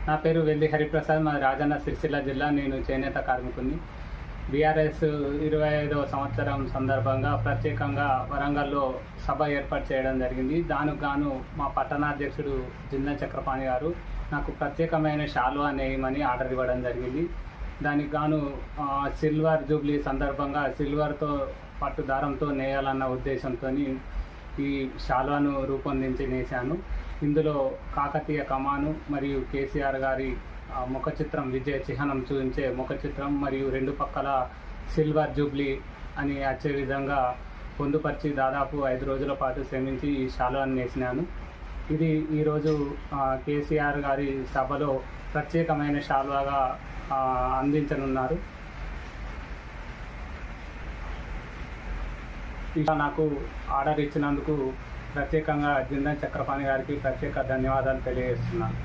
నా పేరు వెల్లి హరిప్రసాద్. మా రాజన్న సిరిసిల్ల జిల్లా. నేను చేనేత కార్మికుని. బీఆర్ఎస్ 25వ సంవత్సరం సందర్భంగా ప్రత్యేకంగా వరంగల్లో సభ ఏర్పాటు చేయడం జరిగింది. దానికి గాను మా పట్టణాధ్యక్షుడు జిందా చక్రపాణి గారు నాకు ప్రత్యేకమైన శాలువా నేయమని ఆర్డర్ ఇవ్వడం జరిగింది. దానికి గాను సిల్వర్ జూబ్లీ సందర్భంగా సిల్వర్తో పట్టు దారంతో నేయాలన్న ఉద్దేశంతో ఈ శాలువాను రూపొందించి నేశాను. ఇందులో కాకతీయ కమాను మరియు కేసీఆర్ గారి ముఖ చిత్రం, విజయ చిహ్నం చూపించే ముఖ చిత్రం మరియు రెండు పక్కల సిల్వర్ జూబ్లీ అని వచ్చే విధంగా పొందుపరిచి దాదాపు 5 రోజుల పాటు శ్రమించి ఈ శాలువాను నేసినాను. ఇది ఈరోజు కేసీఆర్ గారి సభలో ప్రత్యేకమైన శాలువాగా అందించనున్నారు. ఇంకా నాకు ఆర్డర్ ఇచ్చినందుకు ప్రత్యేకంగా జిందా చక్రపాణి గారికి ప్రత్యేక ధన్యవాదాలు తెలియజేస్తున్నాను.